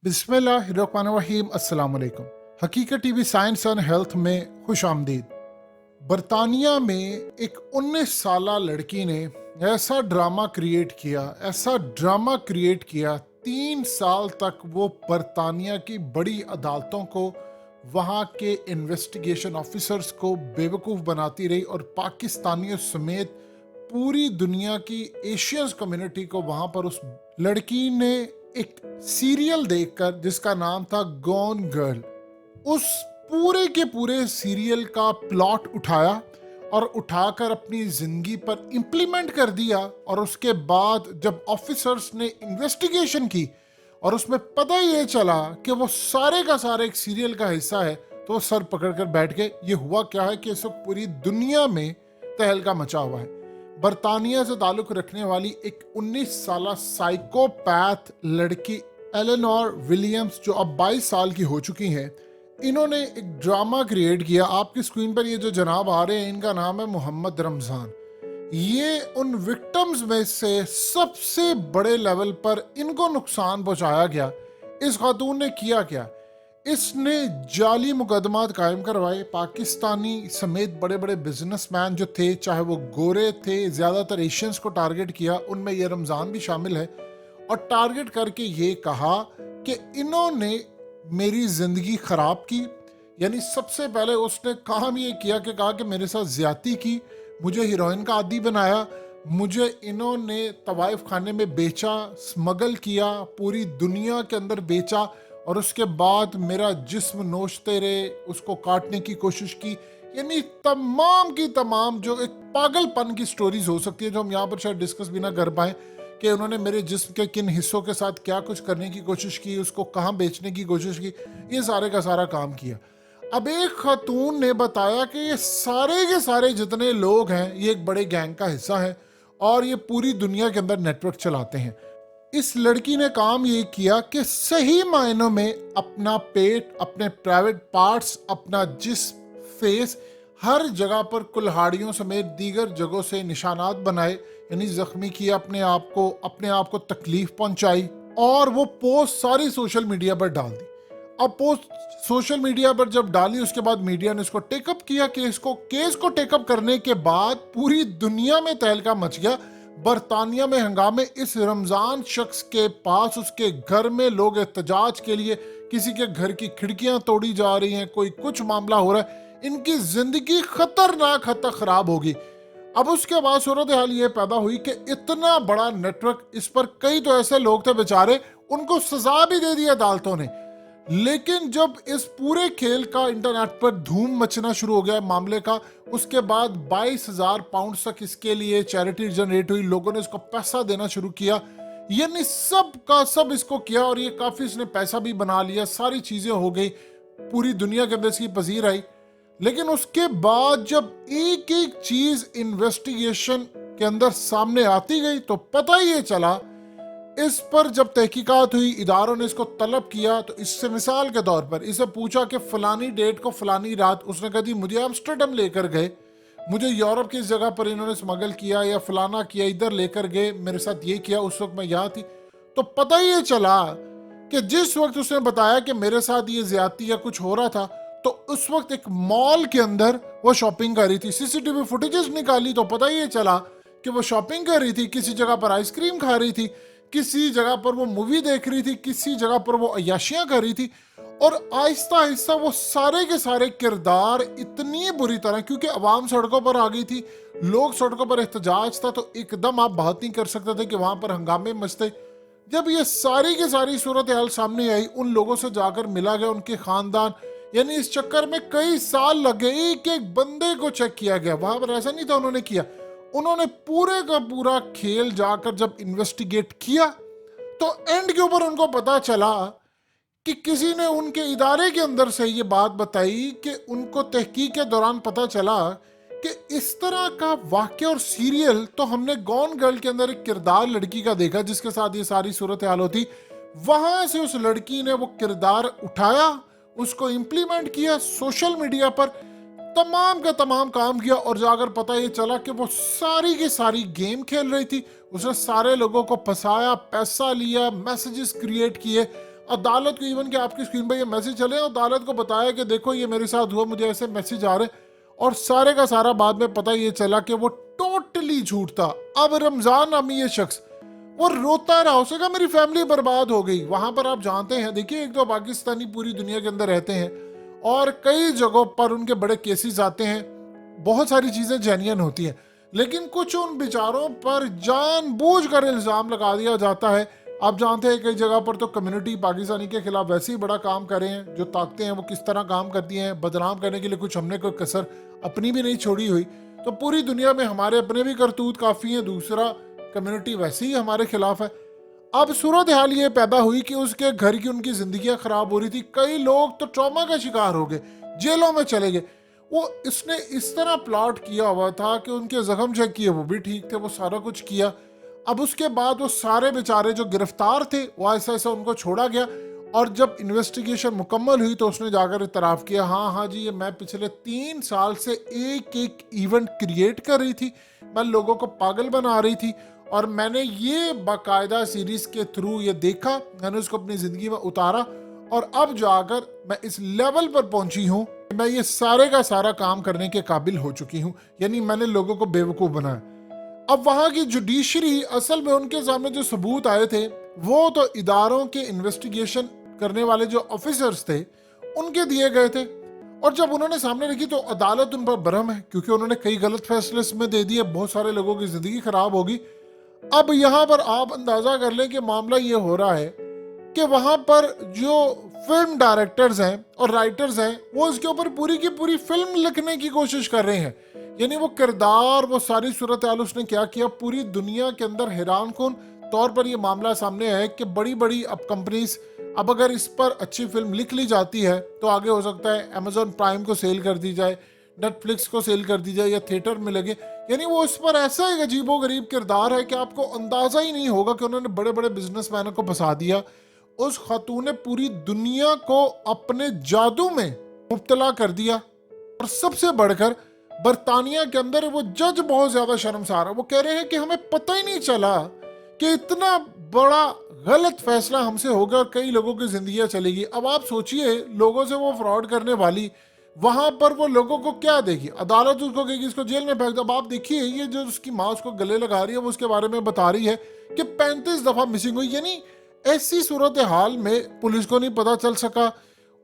बिस्मिल्लाहिर्रहमानिर्रहीम। अस्सलाम वालेकुम। हकीकत टीवी साइंस एंड हेल्थ में खुश आमदीद। बरतानिया में एक 19 साला लड़की ने ऐसा ड्रामा क्रिएट किया। 3 साल तक वो बरतानिया की बड़ी अदालतों को, वहाँ के इन्वेस्टिगेशन ऑफिसर्स को बेवकूफ़ बनाती रही और पाकिस्तानियों समेत पूरी दुनिया की एशियंस कम्युनिटी को वहाँ पर उस लड़की ने एक सीरियल देखकर जिसका नाम था गॉन गर्ल, उस पूरे के पूरे सीरियल का प्लॉट उठाया और उठाकर अपनी जिंदगी पर इम्प्लीमेंट कर दिया। और उसके बाद जब ऑफिसर्स ने इन्वेस्टिगेशन की और उसमें पता ये चला कि वो सारे का सारा एक सीरियल का हिस्सा है, तो वो सर पकड़कर बैठ गए। ये हुआ क्या है कि इस वक्त पूरी दुनिया में तहलका मचा हुआ है। बरतानिया से ताल्लुक रखने वाली एक 19 साला साइकोपैथ लड़की एलेनोर विलियम्स, जो अब 22 साल की हो चुकी हैं, इन्होंने एक ड्रामा क्रिएट किया। आपकी स्क्रीन पर ये जो जनाब आ रहे हैं, इनका नाम है मोहम्मद रमजान। ये उन विक्टिम्स में से सबसे बड़े लेवल पर इनको नुकसान पहुंचाया गया। इस खातून ने किया क्या? इसने जाली मुकदमात कायम करवाए। पाकिस्तानी समेत बड़े बड़े बिजनेसमैन जो थे, चाहे वो गोरे थे, ज़्यादातर एशियंस को टारगेट किया, उनमें ये रमज़ान भी शामिल है। और टारगेट करके ये कहा कि इन्होंने मेरी ज़िंदगी ख़राब की। यानी सबसे पहले उसने काम ये किया कि कहा कि मेरे साथ ज़्यादती की, मुझे हीरोइन का आदी बनाया, मुझे इन्होंने तवाइफ खाने में बेचा, स्मगल किया, पूरी दुनिया के अंदर बेचा, और उसके बाद मेरा जिस्म नोचते रहे, उसको काटने की कोशिश की। यानी तमाम की तमाम जो एक पागलपन की स्टोरीज हो सकती है, जो हम यहाँ पर शायद डिस्कस भी ना कर पाए, कि उन्होंने मेरे जिस्म के किन हिस्सों के साथ क्या कुछ करने की कोशिश की, उसको कहाँ बेचने की कोशिश की, ये सारे का सारा काम किया। अब एक खातून ने बताया कि ये सारे के सारे जितने लोग हैं, ये एक बड़े गैंग का हिस्सा है और ये पूरी दुनिया के अंदर नेटवर्क चलाते हैं। इस लड़की ने काम ये किया कि सही मायनों में अपना पेट, अपने प्राइवेट पार्ट्स, अपना जिस्म, फेस, हर जगह पर कुल्हाड़ियों समेत दीगर जगहों से निशानात बनाए, यानी जख्मी किया अपने आप को तकलीफ पहुंचाई, और वो पोस्ट सारी सोशल मीडिया पर डाल दी। अब पोस्ट सोशल मीडिया पर जब डाली, उसके बाद मीडिया ने इसको टेकअप किया। केस को टेकअप करने के बाद पूरी दुनिया में तहलका मच गया। बरतानिया में हंगामे। इस रमजान शख्स के पास, उसके घर में लोग एहतजाज के लिए, किसी के घर की खिड़कियां तोड़ी जा रही हैं, कोई कुछ मामला हो रहा है, इनकी जिंदगी खतरनाक हद तक खराब होगी। अब उसके बाद सूरत हाल ये पैदा हुई कि इतना बड़ा नेटवर्क, इस पर कई तो ऐसे लोग थे बेचारे, उनको सजा भी दे दी अदालतों ने। लेकिन जब इस पूरे खेल का इंटरनेट पर धूम मचना शुरू हो गया मामले का, उसके बाद 22,000 पाउंड तक इसके लिए चैरिटी जनरेट हुई। लोगों ने इसको पैसा देना शुरू किया, यानी सब का सब इसको किया, और ये काफी इसने पैसा भी बना लिया, सारी चीजें हो गई, पूरी दुनिया के अंदर इसकी पजीर आई। लेकिन उसके बाद जब एक एक चीज इन्वेस्टिगेशन के अंदर सामने आती गई, तो पता ये चला, इस पर जब तहकीकात हुई, इदारों ने इसको तलब किया, तो इससे मिसाल के तौर पर इसे पूछा कि फलानी डेट को फलानी रात, उसने कहा मुझे एम्स्टर्डम लेकर गए, मुझे यूरोप की इस जगह पर इन्होंने स्मगल किया या फलाना किया, इधर लेकर गए, मेरे साथ ये किया, उस वक्त मैं यहाँ थी। तो पता ये चला कि जिस वक्त उसने बताया कि मेरे साथ ये ज्यादती या कुछ हो रहा था, तो उस वक्त एक मॉल के अंदर वो शॉपिंग कर रही थी। सीसीटीवी फुटेजेस निकाली तो पता ये चला कि वो शॉपिंग कर रही थी, किसी जगह पर आइसक्रीम खा रही थी, किसी जगह पर वो मूवी देख रही थी, किसी जगह पर वो अय्याशियां कर रही थी। और आहिस्ता आहिस्ता वो सारे के सारे किरदार इतनी बुरी तरह, क्योंकि अवाम सड़कों पर आ गई थी, लोग सड़कों पर एहतजाज था, तो एकदम आप बात नहीं कर सकते थे कि वहां पर हंगामे मचते। जब ये सारी की सारी सूरत हाल सामने आई, उन लोगों से जाकर मिला गया, उनके खानदान, यानी इस चक्कर में कई साल लगे, एक एक बंदे को चेक किया गया। वहां पर ऐसा नहीं था उन्होंने किया, उन्होंने पूरे का पूरा खेल जाकर जब इन्वेस्टिगेट किया, तो एंड के ऊपर उनको पता चला कि किसी ने उनके इदारे के अंदर से ये बात बताई कि उनको तहकीक के दौरान पता चला कि इस तरह का वाक्य और सीरियल तो हमने गॉन गर्ल के अंदर एक किरदार लड़की का देखा जिसके साथ ये सारी सूरत हाल होती। वहां से उस लड़की ने वो किरदार उठाया, उसको इंप्लीमेंट किया, सोशल मीडिया पर तमाम का तमाम काम किया, और जाकर पता ये चला कि वो सारी की सारी गेम खेल रही थी। उसने सारे लोगों को फंसाया, पैसा लिया, मैसेजेस क्रिएट किए, अदालत को, इवन कि आपकी स्क्रीन पर ये मैसेज चले, अदालत को बताया कि देखो ये मेरे साथ हुआ, मुझे ऐसे मैसेज आ रहे, और सारे का सारा बाद में पता ये चला कि वो टोटली झूठ था। अब रमजान नामी ये शख्स वो रोता रहा, उसका मेरी फैमिली बर्बाद हो गई। वहां पर आप जानते हैं, देखिए एक तो पाकिस्तानी पूरी दुनिया के अंदर रहते हैं और कई जगहों पर उनके बड़े केसेस आते हैं, बहुत सारी चीजें जेन्युइन होती हैं, लेकिन कुछ उन बेचारों पर जानबूझकर इल्जाम लगा दिया जाता है। आप जानते हैं कई जगह पर तो कम्युनिटी पाकिस्तानी के खिलाफ वैसे ही बड़ा काम कर रहे हैं, जो ताकतें हैं वो किस तरह काम करती हैं, बदनाम करने के लिए कुछ हमने कोई कसर अपनी भी नहीं छोड़ी हुई। तो पूरी दुनिया में हमारे अपने भी करतूत काफ़ी हैं, दूसरा कम्युनिटी वैसे ही हमारे खिलाफ है। अब सूरत हाल ये पैदा हुई कि उसके घर की उनकी जिंदगियां खराब हो रही थी, कई लोग तो ट्रॉमा का शिकार हो गए, जेलों में चले गए। वो इसने इस तरह प्लॉट किया हुआ था कि उनके जख्म चेक किए वो भी ठीक थे, वो सारा कुछ किया। अब उसके बाद वो सारे बेचारे जो गिरफ्तार थे वो ऐसा ऐसा उनको छोड़ा गया, और जब इन्वेस्टिगेशन मुकम्मल हुई तो उसने जाकर इतराफ़ किया, हाँ हाँ जी, ये मैं पिछले 3 साल से एक एक इवेंट क्रिएट कर रही थी, मैं लोगों को पागल बना रही थी, और मैंने ये बाकायदा सीरीज के थ्रू ये देखा, मैंने उसको अपनी ज़िंदगी में उतारा, और अब जाकर मैं इस लेवल पर पहुंची हूँ, मैं ये सारे का सारा काम करने के काबिल हो चुकी हूँ। यानी मैंने लोगों को बेवकूफ़ बनाया। अब वहाँ की जुडिशरी, असल में उनके सामने जो सबूत आए थे वो तो इदारों के इन्वेस्टिगेशन करने वाले जो ऑफिसर्स थे उनके दिए गए थे, और जब उन्होंने सामने रखी तो अदालत उन पर बरहम है, क्योंकि उन्होंने कई गलत फैसले इसमें दे दिए, बहुत सारे लोगों की जिंदगी खराब होगी। अब यहाँ पर आप अंदाजा कर लें कि मामला ये हो रहा है कि वहाँ पर जो फिल्म डायरेक्टर्स हैं और राइटर्स हैं वो इसके ऊपर पूरी की पूरी फिल्म लिखने की कोशिश कर रहे हैं। यानी वो किरदार, वो सारी सूरत हाल उसने क्या किया, पूरी दुनिया के अंदर हैरान कौन तौर पर ये मामला सामने है कि बड़ी बड़ी अब कंपनीज, अब अगर इस पर अच्छी फिल्म लिख ली जाती है तो आगे हो सकता है अमेजॉन प्राइम को सेल कर दी जाए, नेटफ्लिक्स को सेल कर दी जाए, या थिएटर में लगे। यानी वो इस पर ऐसा एक अजीबो गरीब किरदार है कि आपको अंदाजा ही नहीं होगा कि उन्होंने बड़े बड़े बिजनेसमैनों को फंसा दिया। उस खातून ने पूरी दुनिया को अपने जादू में मुब्तला कर दिया, और सबसे बढ़कर बर्तानिया के अंदर वो जज बहुत ज्यादा शर्मसार है। वो कह रहे हैं कि हमें पता ही नहीं चला कि इतना बड़ा गलत फैसला हमसे होगा और कई लोगों की जिंदगियां चलेगी। अब आप सोचिए, लोगों से वो फ्रॉड करने वाली वहां पर वो लोगों को क्या देगी, अदालत उसको कहेगी इसको जेल में फेंक दो। अब आप देखिए, ये जो उसकी माँ उसको गले लगा रही है वो उसके बारे में बता रही है कि 35 दफा मिसिंग हुई। यानी ऐसी सूरत हाल में पुलिस को नहीं पता चल सका,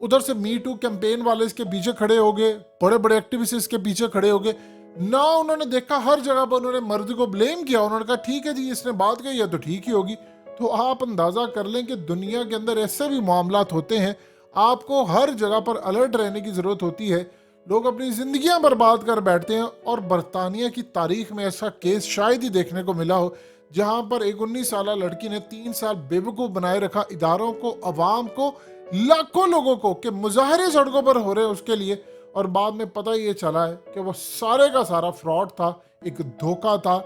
उधर से मी टू कैंपेन वाले इसके पीछे खड़े हो गए, बड़े बड़े एक्टिविस्ट इसके पीछे खड़े हो गए ना। उन्होंने देखा हर जगह पर उन्होंने मर्द को ब्लेम किया, उन्होंने कहा ठीक है जी, इसने बात कही है तो ठीक ही होगी। तो आप अंदाजा कर लें कि दुनिया के अंदर ऐसे भी मामलात होते हैं, आपको हर जगह पर अलर्ट रहने की जरूरत होती है। लोग अपनी जिंदगियां बर्बाद कर बैठते हैं, और बरतानिया की तारीख में ऐसा केस शायद ही देखने को मिला हो जहां पर एक 19 साल लड़की ने 3 साल बेवकूफ बनाए रखा इदारों को, अवाम को, लाखों लोगों को, कि मुजाहरे सड़कों पर हो रहे हैं उसके लिए, और बाद में पता ये चला है कि वो सारे का सारा फ्रॉड था, एक धोखा था,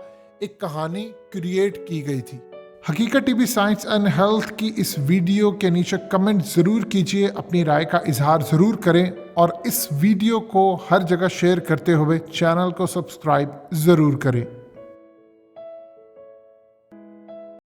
एक कहानी क्रिएट की गई थी। हकीकत टीवी साइंस एंड हेल्थ की इस वीडियो के नीचे कमेंट जरूर कीजिए, अपनी राय का इजहार जरूर करें, और इस वीडियो को हर जगह शेयर करते हुए चैनल को सब्सक्राइब जरूर करें।